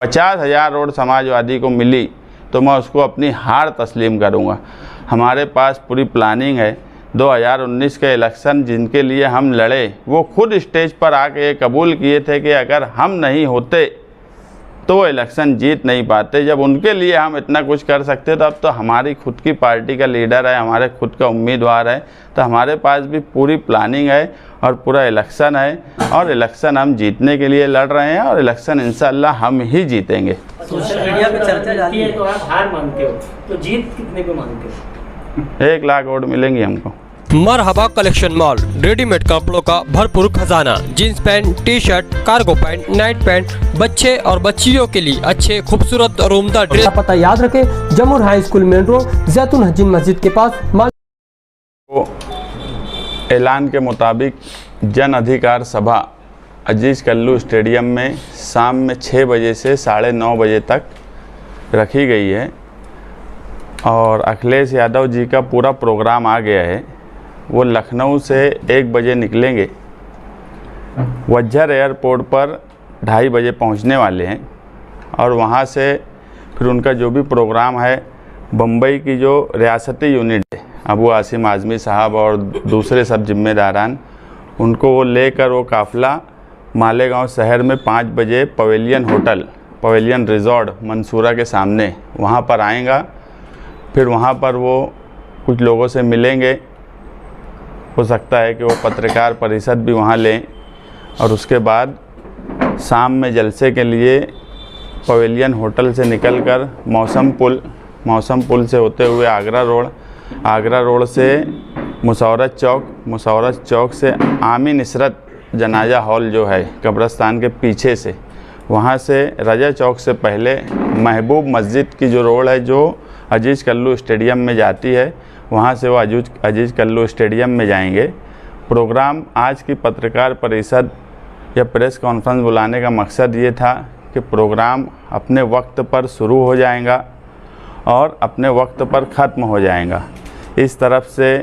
50,000 vote Samajwadi को मिली तो मैं उसको अपनी हार तस्लीम करूंगा। हमारे पास पूरी प्लानिंग है। 2019 के इलेक्शन जिनके लिए हम लड़े वो खुद स्टेज पर आके ये कबूल किए थे कि अगर हम नहीं होते तो वो इलेक्शन जीत नहीं पाते। जब उनके लिए हम इतना कुछ कर सकते तो अब तो हमारी खुद की पार्टी का लीडर है, हमारे खुद का उम्मीदवार है, तो हमारे पास भी पूरी प्लानिंग है और पूरा इलेक्शन है और इलेक्शन हम जीतने के लिए लड़ रहे हैं और इलेक्शन इंशाअल्लाह हम ही जीतेंगे। सोशल मीडिया पे चर्चा जाती है तो आप हार मानते हो, तो जीत कितने को मानते हो? 1 लाख वोट मिलेंगी हमको। मरहबा कलेक्शन मॉल, रेडीमेड कपड़ों का भरपूर खजाना, jeans pant, T shirt, cargo pant, night pant, बच्चे और बच्चियों के लिए अच्छे खूबसूरत और उम्दा ड्रेस। पता याद रखें, जमुर हाई स्कूल मेन रोड, जैतून हजीन मस्जिद के पास। ऐलान के मुताबिक जन अधिकार सभा अजीज कल्लू स्टेडियम में शाम में 6 बजे से 9:30 बजे तक रखी गई है और अखिलेश यादव जी का पूरा प्रोग्राम आ गया है। वो लखनऊ से 1 बजे निकलेंगे, वज्जर एयरपोर्ट पर 2:30 बजे पहुंचने वाले हैं और वहां से फिर उनका जो भी प्रोग्राम है, बम्बई की जो रियासती यूनिट है, अबू आसिम आज़मी साहब और दूसरे सब जिम्मेदारान, उनको वो लेकर वो काफ़िला मालेगांव शहर में 5 बजे pavilion hotel, pavilion resort Mansura के सामने वहाँ पर आएगा। फिर वहाँ पर वो कुछ लोगों से मिलेंगे, हो सकता है कि वो पत्रकार परिषद भी वहाँ लें और उसके बाद शाम में जलसे के लिए पवेलियन होटल से निकलकर मौसम पुल से होते हुए आगरा रोड से मुशर्रफ चौक से आमीन इशरत जनाजा हॉल जो है कब्रस्तान के पीछे से, वहाँ से रजा चौक से पहले महबूब मस्जिद की जो रोड है जो अजीज कल्लू स्टेडियम में जाती है, वहाँ से वो अजीज कल्लू स्टेडियम में जाएंगे। प्रोग्राम आज की पत्रकार परिषद या प्रेस कॉन्फ्रेंस बुलाने का मकसद ये था कि प्रोग्राम अपने वक्त पर शुरू हो जाएगा और अपने वक्त पर ख़त्म हो जाएगा। इस तरफ से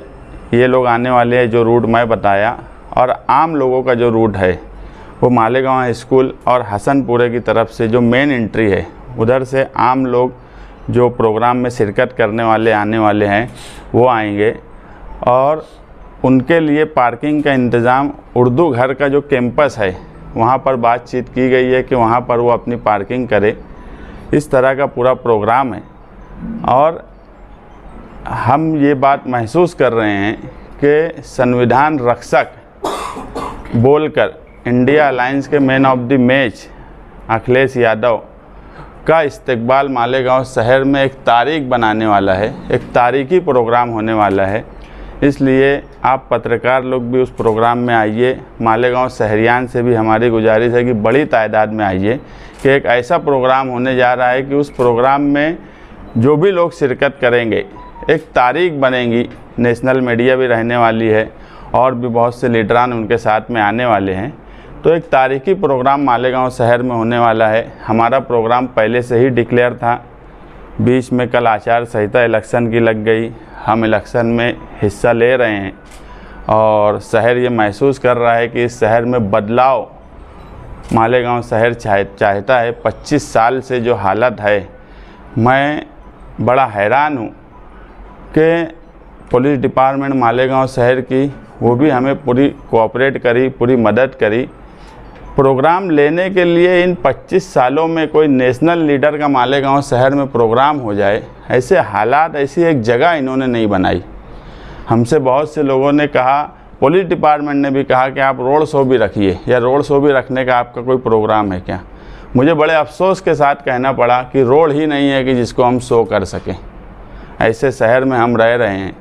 ये लोग आने वाले हैं जो रूट मैं बताया, और आम लोगों का जो रूट है वो मालेगांव हाई स्कूल और हसनपुरे की तरफ से जो मेन एंट्री है उधर से आम लोग जो प्रोग्राम में शिरकत करने वाले आने वाले हैं वो आएंगे और उनके लिए पार्किंग का इंतज़ाम उर्दू घर का जो कैंपस है वहाँ पर बातचीत की गई है कि वहाँ पर वो अपनी पार्किंग करे। इस तरह का पूरा प्रोग्राम है और हम ये बात महसूस कर रहे हैं कि संविधान रक्षक बोलकर इंडिया अलायंस के man of the match Akhilesh Yadav का इस्तकबाल मालेगांव शहर में एक तारीख बनाने वाला है, एक तारीखी प्रोग्राम होने वाला है। इसलिए आप पत्रकार लोग भी उस प्रोग्राम में आइए। मालेगांव शहरियान से भी हमारी गुजारिश है कि बड़ी तादाद में आइए कि एक ऐसा प्रोग्राम होने जा रहा है कि उस प्रोग्राम में जो भी लोग शिरकत करेंगे एक तारीख बनेगी। नेशनल मीडिया भी रहने वाली है और भी बहुत से लीडरान उनके साथ में आने वाले हैं, तो एक तारीखी प्रोग्राम मालेगांव शहर में होने वाला है। हमारा प्रोग्राम पहले से ही डिक्लेयर था, बीच में कल आचार संहिता इलेक्शन की लग गई। हम इलेक्शन में हिस्सा ले रहे हैं और शहर ये महसूस कर रहा है कि इस शहर में बदलाव मालेगांव शहर चाहता है। 25 साल से जो हालत है, मैं बड़ा हैरान हूँ कि पुलिस डिपार्टमेंट मालेगांव शहर की वो भी हमें पूरी कोऑपरेट करी, पूरी मदद करी। प्रोग्राम लेने के लिए इन 25 सालों में कोई नेशनल लीडर का मालेगांव शहर में प्रोग्राम हो जाए, ऐसे हालात, ऐसी एक जगह इन्होंने नहीं बनाई। हमसे बहुत से लोगों ने कहा, पुलिस डिपार्टमेंट ने भी कहा कि आप रोड शो भी रखिए, या रोड शो भी रखने का आपका कोई प्रोग्राम है क्या। मुझे बड़े अफसोस के साथ कहना पड़ा कि रोड ही नहीं है कि जिसको हम शो कर सकें। ऐसे शहर में हम रह रहे हैं,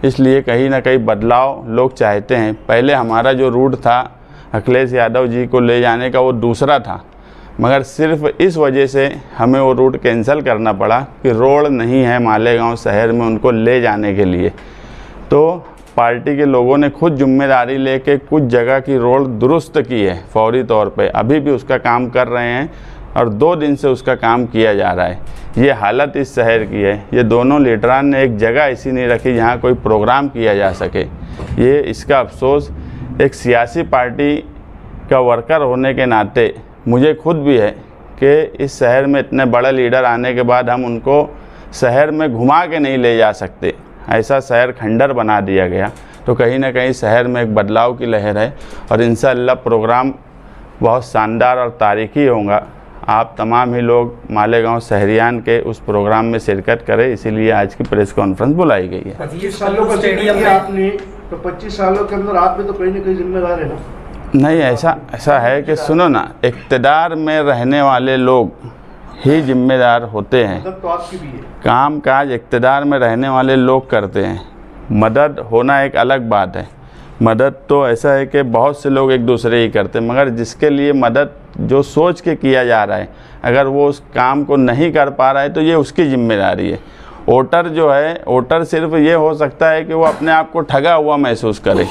इसलिए कहीं ना कहीं बदलाव लोग चाहते हैं। पहले हमारा जो रूट था अखिलेश यादव जी को ले जाने का वो दूसरा था, मगर सिर्फ इस वजह से हमें वो रूट कैंसिल करना पड़ा कि रोड नहीं है मालेगांव शहर में उनको ले जाने के लिए। तो पार्टी के लोगों ने खुद जिम्मेदारी लेके कुछ जगह की रोड दुरुस्त की है फौरी तौर पे, अभी भी उसका काम कर रहे हैं और 2 दिन से उसका काम किया जा रहा है। ये हालत इस शहर की है। ये दोनों लीडरान ने एक जगह ऐसी नहीं रखी जहाँ कोई प्रोग्राम किया जा सके। ये इसका अफसोस एक सियासी पार्टी का वर्कर होने के नाते मुझे खुद भी है कि इस शहर में इतने बड़े लीडर आने के बाद हम उनको शहर में घुमा के नहीं ले जा सकते, ऐसा शहर खंडर बना दिया गया। तो कहीं ना कहीं शहर में एक बदलाव की लहर है और इंशाअल्लाह प्रोग्राम बहुत शानदार और तारीखी होगा। आप तमाम ही लोग मालेगांव शहरियान के उस प्रोग्राम में शिरकत करें, इसीलिए आज की प्रेस कॉन्फ्रेंस बुलाई गई है। 25 सालों का स्टेडियम है आपने, तो 25 सालों के अंदर आप भी तो कहीं ना कहीं जिम्मेदार है ना? नहीं, ऐसा है कि सुनो ना, इक़्तिदार में रहने वाले लोग ही जिम्मेदार होते हैं। मदद तो आपकी भी है। काम काज इक़्तिदार में रहने वाले लोग करते हैं, मदद होना एक अलग बात है। मदद तो ऐसा है कि बहुत से लोग एक दूसरे ही करते हैं, मगर जिसके लिए मदद जो सोच के किया जा रहा है, अगर वो उस काम को नहीं कर पा रहा है तो ये उसकी जिम्मेदारी है। वोटर जो है, वोटर सिर्फ ये हो सकता है कि वो अपने आप को ठगा हुआ महसूस करे।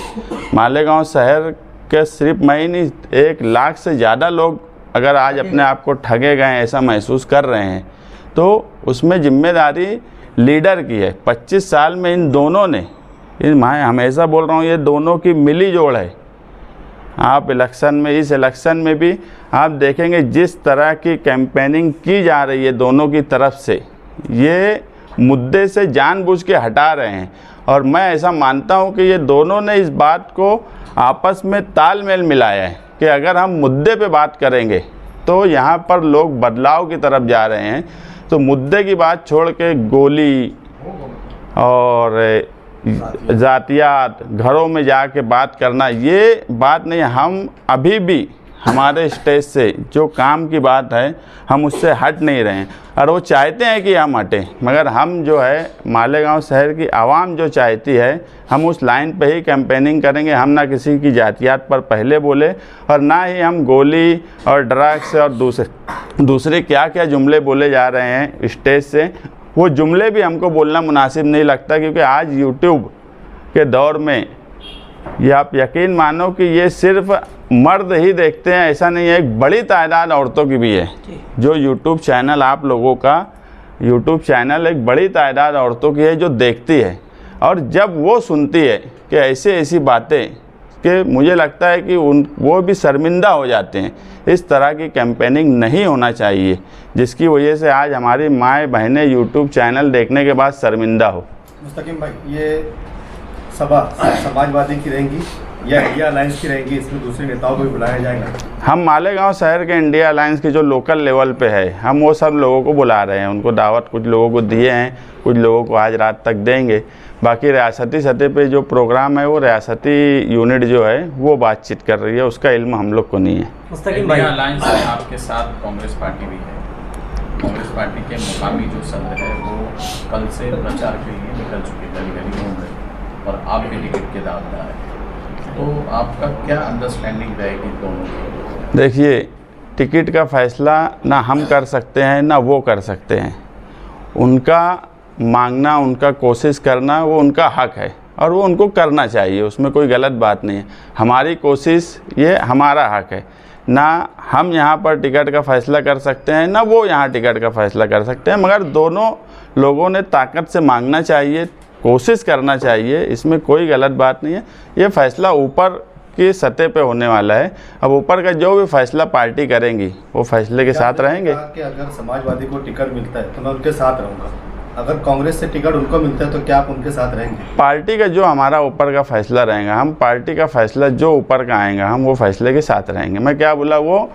मालेगांव शहर के सिर्फ मैं ही नहीं, 1 लाख से ज़्यादा लोग अगर आज अपने आप को ठगे गए ऐसा महसूस कर रहे हैं तो उसमें जिम्मेदारी लीडर की है। 25 साल में इन दोनों ने, मैं हमेशा बोल रहा हूँ, ये दोनों की मिली जोड़ है। आप इलेक्शन में, इस इलेक्शन में भी आप देखेंगे जिस तरह की कैंपेनिंग की जा रही है दोनों की तरफ से, ये मुद्दे से जानबूझ के हटा रहे हैं। और मैं ऐसा मानता हूँ कि ये दोनों ने इस बात को आपस में तालमेल मिलाया है कि अगर हम मुद्दे पे बात करेंगे तो यहाँ पर लोग बदलाव की तरफ जा रहे हैं। तो मुद्दे की बात छोड़ के गोली और जातियात, घरों में जाके बात करना, ये बात नहीं। हम अभी भी हमारे स्टेज से जो काम की बात है हम उससे हट नहीं रहे हैं और वो चाहते हैं कि हम हटें, मगर हम जो है मालेगांव शहर की आवाम जो चाहती है हम उस लाइन पे ही कैंपेनिंग करेंगे। हम ना किसी की जातियात पर पहले बोले और ना ही हम गोली और ड्रग्स और दूसरे क्या क्या जुमले बोले जा रहे हैं स्टेज से, वो जुमले भी हमको बोलना मुनासिब नहीं लगता। क्योंकि आज यूट्यूब के दौर में ये आप यकीन मानो कि ये सिर्फ मर्द ही देखते हैं, ऐसा नहीं है, एक बड़ी तादाद औरतों की भी है। जो यूट्यूब चैनल, आप लोगों का यूट्यूब चैनल एक बड़ी तादाद औरतों की है जो देखती है। और जब वो सुनती है कि ऐसी बातें, कि मुझे लगता है कि वो भी शर्मिंदा हो जाते हैं। इस तरह की कैंपेनिंग नहीं होना चाहिए जिसकी वजह से आज हमारी माएँ बहनें यूट्यूब चैनल देखने के बाद शर्मिंदा हो। मुस्तकीम भाई, ये सभा समाजवादी की रहेंगी या इंडिया अलायंस की रहेंगी? इसमें दूसरे नेताओं को भी बुलाया जाएगा? हम मालेगांव शहर के इंडिया अलायंस के जो लोकल लेवल पे है, हम वो सब लोगों को बुला रहे हैं। उनको दावत कुछ लोगों को दिए हैं, कुछ लोगों को आज रात तक देंगे। बाकी रियासती सतह पे जो प्रोग्राम है वो रियासती यूनिट जो है वो बातचीत कर रही है, उसका इल्म हम लोग को नहीं है। मुस्तकीम भाई, अलायंस में आपके साथ कांग्रेस पार्टी भी है। कांग्रेस पार्टी के मुकामी जो सदर है वो कल से प्रचार के लिए निकल चुके, गली गली घूम रहे और आप भी टिकट के दावेदार हैं, तो आपका क्या अंडरस्टैंडिंग रहेगी दोनों की? देखिए, टिकट का फैसला ना हम कर सकते हैं ना वो कर सकते हैं। उनका मांगना, उनका कोशिश करना वो उनका हक है और वो उनको करना चाहिए, उसमें कोई गलत बात नहीं है। हमारी कोशिश, ये हमारा हक है। ना हम यहाँ पर टिकट का फ़ैसला कर सकते हैं ना वो यहाँ टिकट का फ़ैसला कर सकते हैं, मगर दोनों लोगों ने ताकत से मांगना चाहिए, कोशिश करना चाहिए, इसमें कोई गलत बात नहीं है। ये फ़ैसला ऊपर की सतह पे होने वाला है। अब ऊपर का जो भी फैसला पार्टी करेंगी वो फैसले के साथ रहेंगे। कि अगर समाजवादी को टिकट मिलता है तो मैं उनके साथ रहूँगा, अगर कांग्रेस से टिकट उनको मिलता है तो क्या आप उनके साथ रहेंगे? पार्टी का जो हमारा ऊपर का फैसला रहेगा, हम पार्टी का फैसला जो ऊपर का आएगा हम वो फैसले के साथ रहेंगे। मैं क्या बोला, वो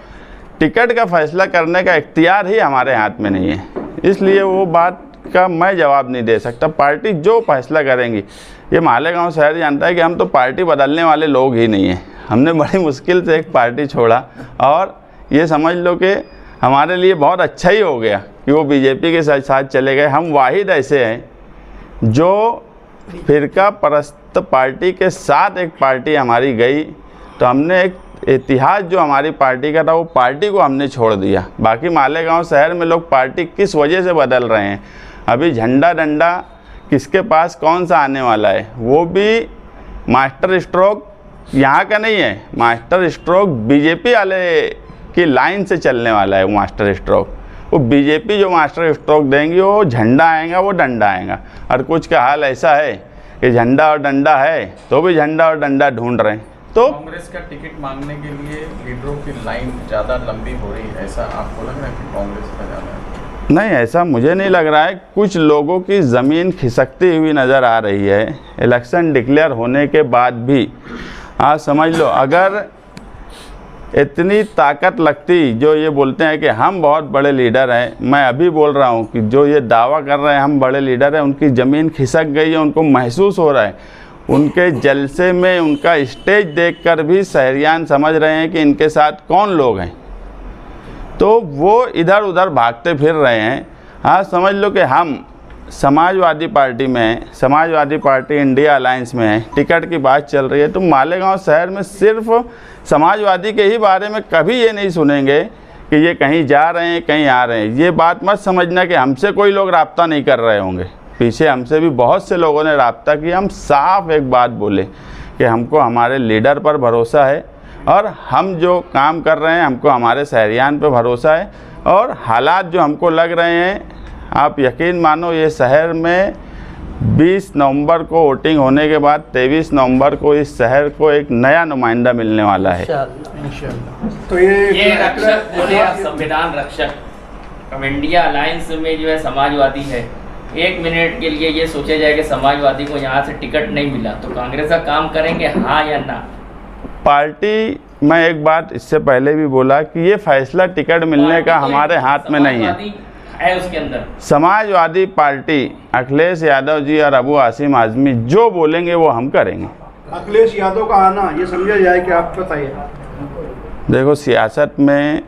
टिकट का फैसला करने का इख्तियार ही हमारे हाथ में नहीं है, इसलिए वो बात का मैं जवाब नहीं दे सकता। पार्टी जो फैसला करेंगी, ये मालेगांव शहर जानता है कि हम तो पार्टी बदलने वाले लोग ही नहीं हैं। हमने बड़ी मुश्किल से एक पार्टी छोड़ा और ये समझ लो कि हमारे लिए बहुत अच्छा ही हो गया कि वो बीजेपी के साथ चले गए। हम वाहिद ऐसे हैं जो फिरका परस्त पार्टी के साथ एक पार्टी हमारी गई, तो हमने एक इतिहास जो हमारी पार्टी का था वो पार्टी को हमने छोड़ दिया। बाकी मालेगांव शहर में लोग पार्टी किस वजह से बदल रहे हैं, अभी झंडा डंडा किसके पास कौन सा आने वाला है, वो भी मास्टर स्ट्रोक यहाँ का नहीं है, मास्टर स्ट्रोक बीजेपी वाले की लाइन से चलने वाला है। वो मास्टर स्ट्रोक, वो बीजेपी जो मास्टर स्ट्रोक देंगी, वो झंडा आएगा वो डंडा आएगा। और कुछ का हाल ऐसा है कि झंडा और डंडा है तो भी झंडा और डंडा ढूंढ रहे हैं। तो कांग्रेस का टिकट मांगने के लिए लीडरों की लाइन ज़्यादा लंबी हो रही है, ऐसा आपको लग रहा है कि कांग्रेस का ज़्यादा है? नहीं, ऐसा मुझे नहीं लग रहा है। कुछ लोगों की ज़मीन खिसकती हुई नज़र आ रही है इलेक्शन डिक्लेयर होने के बाद भी। आप समझ लो, अगर इतनी ताकत लगती, जो ये बोलते हैं कि हम बहुत बड़े लीडर हैं, मैं अभी बोल रहा हूँ कि जो ये दावा कर रहे हैं हम बड़े लीडर हैं, उनकी ज़मीन खिसक गई है, उनको महसूस हो रहा है। उनके जलसे में उनका स्टेज देखकर भी शहरियान समझ रहे हैं कि इनके साथ कौन लोग हैं, तो वो इधर उधर भागते फिर रहे हैं। हाँ, समझ लो कि हम समाजवादी पार्टी में, समाजवादी पार्टी इंडिया अलायंस में है, टिकट की बात चल रही है, तो मालेगांव शहर में सिर्फ समाजवादी के ही बारे में कभी ये नहीं सुनेंगे कि ये कहीं जा रहे हैं, कहीं आ रहे हैं। ये बात मत समझना कि हमसे कोई लोग राब्ता नहीं कर रहे होंगे, पीछे हमसे भी बहुत से लोगों ने राब्ता किया। हम साफ एक बात बोले कि हमको हमारे लीडर पर भरोसा है और हम जो काम कर रहे हैं हमको हमारे शहरियान पर भरोसा है। और हालात जो हमको लग रहे हैं, आप यकीन मानो, ये शहर में 20 नवंबर को वोटिंग होने के बाद 23 नवंबर को इस शहर को एक नया नुमाइंदा मिलने वाला है। तो ये रक्षक बोले आप, संविधान रक्षक। अब इंडिया अलायंस में जो है समाजवादी है, 1 मिनट के लिए ये सोचा जाए कि समाजवादी को यहाँ से टिकट नहीं मिला तो कांग्रेस का काम करेंगे, हाँ या ना? पार्टी, मैं एक बात इससे पहले भी बोला कि ये फैसला टिकट मिलने का हमारे हाथ में नहीं है। उसके अंदर समाजवादी पार्टी, अखिलेश यादव जी और अबू आसिम आज़मी जो बोलेंगे वो हम करेंगे। अखिलेश यादव का आना ये समझा जाए कि आप बताइए। देखो, सियासत में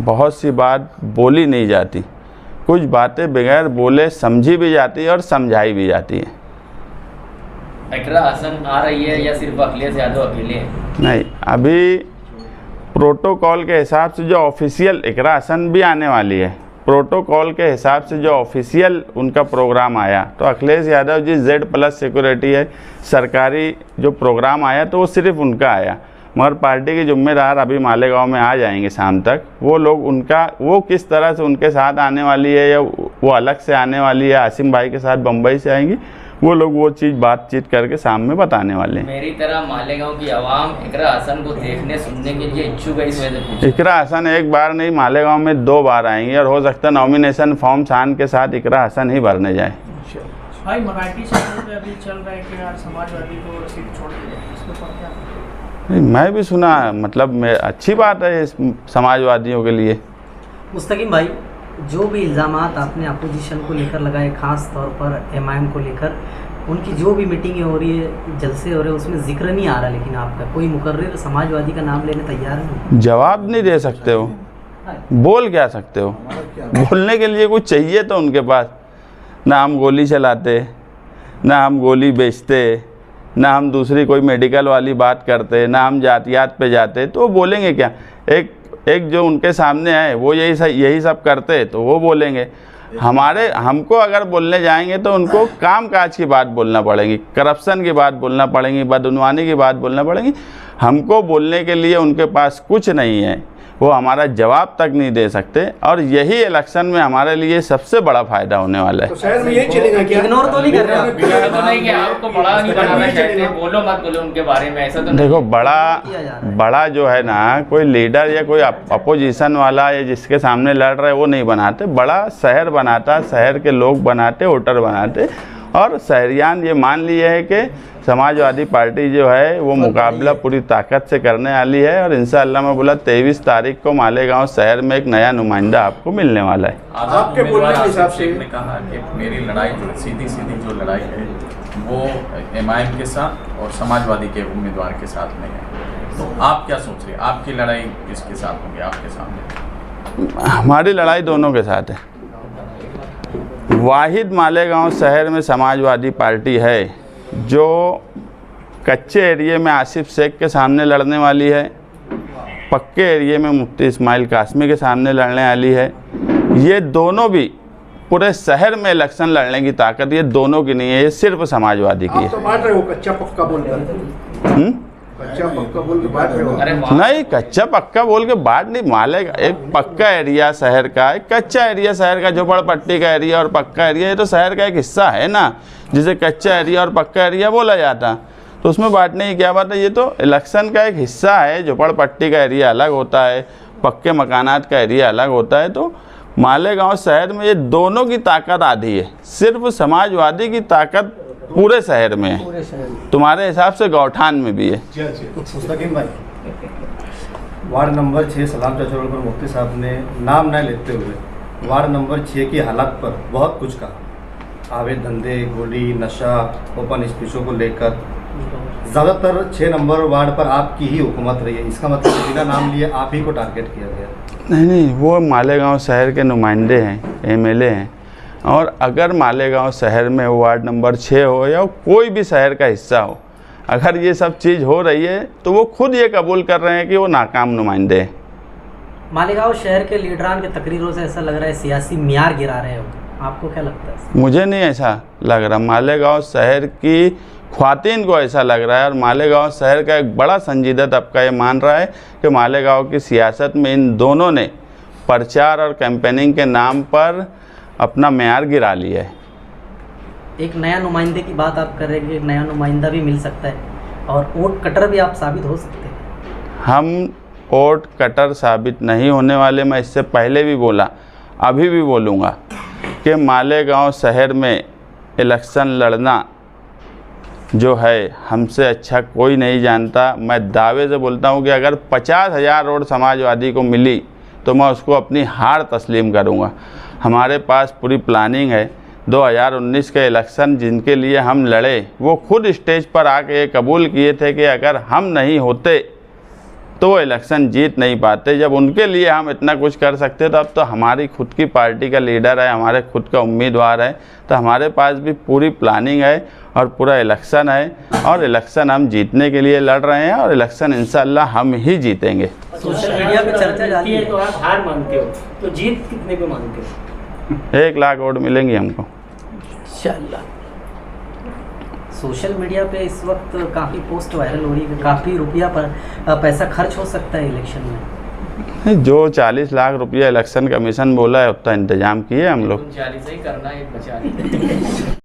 बहुत सी बात बोली नहीं जाती, कुछ बातें बगैर बोले समझी भी जाती है और समझाई भी जाती है। इकरा हसन आ रही है या सिर्फ अखिलेश यादव अकेले हैं? नहीं, अभी प्रोटोकॉल के हिसाब से जो ऑफिशियल, इकरा हसन भी आने वाली है, प्रोटोकॉल के हिसाब से जो ऑफिशियल उनका प्रोग्राम आया, तो अखिलेश यादव जी Z+ सिक्योरिटी है, सरकारी जो प्रोग्राम आया तो वो सिर्फ उनका आया। मगर पार्टी के जिम्मेदार अभी मालेगांव में आ जाएंगे शाम तक, वो लोग उनका, वो किस तरह से उनके साथ आने वाली है या वो अलग से आने वाली है, आसिम भाई के साथ बम्बई से आएंगी, वो लोग वो चीज़ बातचीत करके शाम में बताने वाले हैं। मेरी तरह मालेगांव की आवाम इकरा हसन को देखने सुनने के लिए इच्छुक है, इस वजह से पूछा। इकरा हसन एक बार नहीं, मालेगांव में 2 बार आएंगी और हो सकता है नॉमिनेशन फॉर्म छान के साथ इकरा हसन ही भरने जाए। भाई, मराठी क्षेत्र में अभी चल रहा है कि यार समाजवादी को सीट छोड़ दी है, इसके ऊपर क्या? नहीं, मैं भी सुना, मतलब अच्छी बात है इस समाजवादियों के लिए। मुस्तकीम भाई, जो भी इल्ज़ामात आपने अपोजिशन को लेकर लगाए, ख़ास तौर पर MIM को लेकर, उनकी जो भी मीटिंगें हो रही है, जलसे हो रहे हैं, उसमें जिक्र नहीं आ रहा, लेकिन आपका कोई मुकर्रिर समाजवादी का नाम लेने तैयार नहीं। जवाब नहीं दे सकते हो, बोल क्या सकते हो? बोलने के लिए कुछ चाहिए तो उनके पास। ना हम गोली चलाते, ना हम गोली बेचते, ना हम दूसरी कोई मेडिकल वाली बात करते, ना हम जातियात पे जाते, तो वो बोलेंगे क्या? एक जो उनके सामने है वो यही सब करते तो वो बोलेंगे। हमको अगर बोलने जाएंगे तो उनको काम काज की बात बोलना पड़ेगी, करप्शन की बात बोलना पड़ेगी, बदउनवानी की बात बोलना पड़ेगी। हमको बोलने के लिए उनके पास कुछ नहीं है, वो हमारा जवाब तक नहीं दे सकते, और यही इलेक्शन में हमारे लिए सबसे बड़ा फायदा होने वाला है। तो शहर में यही चलेगा क्या? इग्नोर तो नहीं कर रहे आप? तो नहीं कि आपको बड़ा नहीं बनाना चाहते, बोलो मत बोलो उनके बारे में, ऐसा तो देखो, बड़ा जो है ना, कोई लीडर या कोई अपोजिशन वाला या जिसके सामने लड़ रहे वो नहीं बनाते, बड़ा शहर बनाता, शहर के लोग बनाते, वोटर बनाते। और शहरियान ये मान लिए है कि समाजवादी पार्टी जो है वो मुकाबला पूरी ताकत से करने वाली है, और इंशाअल्लाह मैं बोला 23 तारीख को मालेगांव शहर में एक नया नुमाइंदा आपको मिलने वाला है। आपके बोलने के हिसाब से ने कहा कि मेरी लड़ाई सीधी जो लड़ाई है वो MIM के साथ और समाजवादी के उम्मीदवार के साथ में है, तो आप क्या सोच रहे हैं, आपकी लड़ाई किसके साथ होगी आपके सामने? हमारी लड़ाई दोनों के साथ है। वाहिद मालेगांव शहर में समाजवादी पार्टी है जो कच्चे एरिए में आसिफ शेख के सामने लड़ने वाली है, पक्के एरिए में मुफ्ती इस्माइल कासमी के सामने लड़ने वाली है। ये दोनों भी पूरे शहर में इलेक्शन लड़ने की ताकत ये दोनों की नहीं है, ये सिर्फ समाजवादी की है। आप तो बांट रहे हो कच्चा पक्का बोल कर, कच्चा पक्का बोल के बांट रहे हो। नहीं, कच्चा पक्का बोल के बांट नहीं, मालेगा एक पक्का एरिया शहर का, एक कच्चा एरिया शहर का, झोपड़पट्टी का एरिया और पक्का एरिया, ये तो शहर का एक हिस्सा है ना, जिसे कच्चा एरिया और पक्का एरिया बोला जाता। तो उसमें बांटने की क्या बात है। ये तो इलेक्शन का एक हिस्सा है। झोपड़पट्टी का एरिया अलग होता है, पक्के मकानात का एरिया अलग होता है। तो मालेगांव शहर में ये दोनों की ताकत आधी है। सिर्फ समाजवादी की ताकत पूरे शहर में है, तुम्हारे हिसाब से गौठान में भी है। मुस्तकीम भाई, वार्ड नंबर 6 सलाम चौक पर मुफ्ती साहब ने नाम न लेते हुए वार्ड नंबर 6 की हालात पर बहुत कुछ कहा। अवैध धंधे, गोली, नशा, ओपन स्पीचों को लेकर ज़्यादातर 6 नंबर वार्ड पर आपकी ही हुकूमत रही है। इसका मतलब बिना नाम लिए आप ही को टारगेट किया गया? नहीं, वो मालेगांव शहर के नुमाइंदे हैं, एमएलए हैं। और अगर मालेगांव शहर में वार्ड नंबर 6 हो या कोई भी शहर का हिस्सा हो, अगर ये सब चीज़ हो रही है तो वो खुद ये कबूल कर रहे हैं कि वो नाकाम नुमाइंदे हैं। मालेगांव शहर के लीडरान के तकरीरों से ऐसा लग रहा है सियासी मियार गिरा रहे हो, आपको क्या लगता है? मुझे नहीं ऐसा लग रहा। मालेगांव शहर की ख्वातीन को ऐसा लग रहा है, और मालेगांव शहर का एक बड़ा संजीदा तबका ये मान रहा है कि मालेगांव की सियासत में इन दोनों ने प्रचार और कैंपेनिंग के नाम पर अपना म्यार गिरा लिया है। एक नया नुमाइंदे की बात आप कर रहे हैं कि एक नया नुमाइंदा भी मिल सकता है और वोट कटर भी आप साबित हो सकते हैं। हम वोट कटर साबित नहीं होने वाले। मैं इससे पहले भी बोला, अभी भी बोलूँगा कि मालेगांव शहर में इलेक्शन लड़ना जो है हमसे अच्छा कोई नहीं जानता। मैं दावे से बोलता हूँ कि अगर 50,000 वोट समाजवादी को मिली तो मैं उसको अपनी हार तस्लीम करूँगा। हमारे पास पूरी प्लानिंग है। 2019 के इलेक्शन जिनके लिए हम लड़े, वो खुद स्टेज पर आके ये कबूल किए थे कि अगर हम नहीं होते तो वो इलेक्शन जीत नहीं पाते। जब उनके लिए हम इतना कुछ कर सकते तो अब तो हमारी खुद की पार्टी का लीडर है, हमारे खुद का उम्मीदवार है, तो हमारे पास भी पूरी प्लानिंग है और पूरा इलेक्शन है, और इलेक्शन हम जीतने के लिए लड़ रहे हैं, और इलेक्शन इंशाल्लाह हम ही जीतेंगे। सोशल मीडिया पे चर्चा जाती है तो आप हार मानते हो, तो जीत कितने पे मानते हो? 1 लाख वोट मिलेंगे हमको। इंशाल्लाह। सोशल मीडिया पे इस वक्त काफ़ी पोस्ट वायरल हो रही है, काफ़ी रुपया पर पैसा खर्च हो सकता है इलेक्शन में। जो 40 लाख रुपया इलेक्शन कमीशन बोला है उतना इंतजाम किए हम लोग। 39 ही करना, एक बचा